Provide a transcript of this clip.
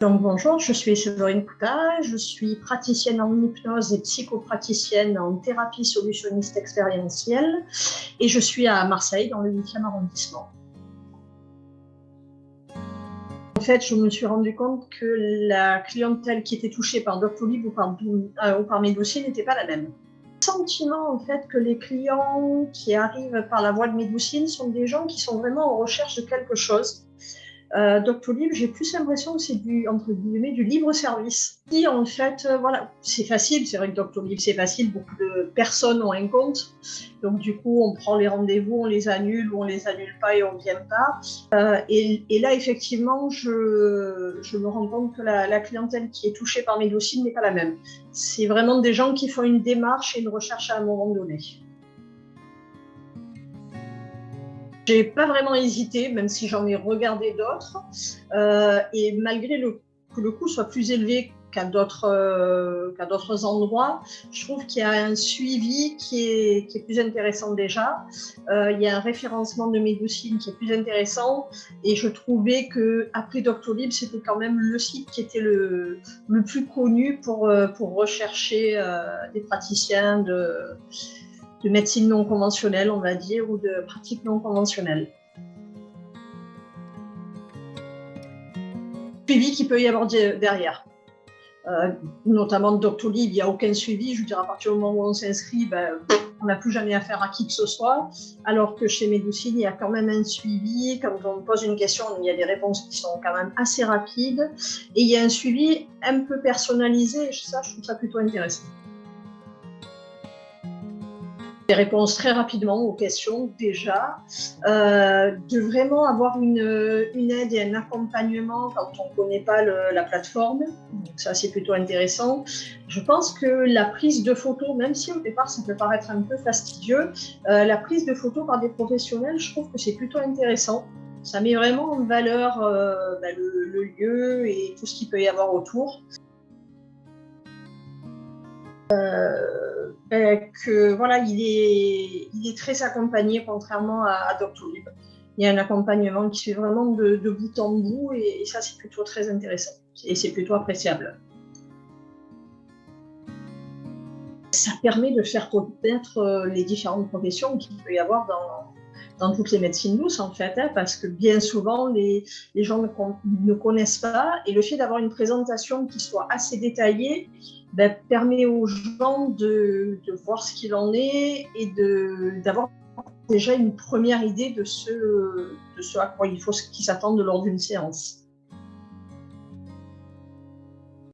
Donc bonjour, je suis Séverine Coutat, je suis praticienne en hypnose et psychopraticienne en thérapie solutionniste expérientielle et je suis à Marseille dans le 8e arrondissement. En fait, je me suis rendu compte que la clientèle qui était touchée par Doctolib ou par Medocine n'était pas la même. Le sentiment en fait que les clients qui arrivent par la voie de Medocine sont des gens qui sont vraiment en recherche de quelque chose. Doctolib, j'ai plus l'impression que c'est entre guillemets, du libre service. Et en fait, voilà, c'est facile, c'est vrai que Doctolib, c'est facile, beaucoup de personnes ont un compte. Donc du coup, on prend les rendez-vous, on les annule ou on les annule pas et on ne vient pas. Et là, effectivement, je me rends compte que la clientèle qui est touchée par Medocine n'est pas la même. C'est vraiment des gens qui font une démarche et une recherche à un moment donné. J'ai pas vraiment hésité, même si j'en ai regardé d'autres. Et malgré que le coût soit plus élevé qu'à d'autres endroits, je trouve qu'il y a un suivi qui est plus intéressant déjà. Il y a un référencement de Medocine qui est plus intéressant. Et je trouvais qu'après Doctolib, c'était quand même le site qui était le plus connu pour rechercher des praticiens de médecine non conventionnelle, on va dire, ou de pratiques non conventionnelles. Suivi qu'il peut y avoir derrière. Notamment Doctolib, il n'y a aucun suivi. Je veux dire, à partir du moment où on s'inscrit, on n'a plus jamais affaire à qui que ce soit. Alors que chez Medocine, il y a quand même un suivi. Quand on pose une question, il y a des réponses qui sont quand même assez rapides. Et il y a un suivi un peu personnalisé. Et ça, je trouve ça plutôt intéressant. Des réponses très rapidement aux questions déjà, de vraiment avoir une aide et un accompagnement quand on ne connaît pas la plateforme. Donc ça, c'est plutôt intéressant. Je pense que la prise de photos, même si au départ ça peut paraître un peu fastidieux, la prise de photos par des professionnels, je trouve que c'est plutôt intéressant. Ça met vraiment en valeur le lieu et tout ce qu'il peut y avoir autour. Que voilà, il est très accompagné, contrairement à Doctolib. Il y a un accompagnement qui se fait vraiment de bout en bout et ça, c'est plutôt très intéressant et c'est plutôt appréciable. Ça permet de faire connaître les différentes professions qu'il peut y avoir dans toutes les médecines douces, en fait, parce que bien souvent, les gens ne connaissent pas, et le fait d'avoir une présentation qui soit assez détaillée permet aux gens de voir ce qu'il en est et d'avoir déjà une première idée de ce à quoi il faut qu'ils s'attendent lors d'une séance.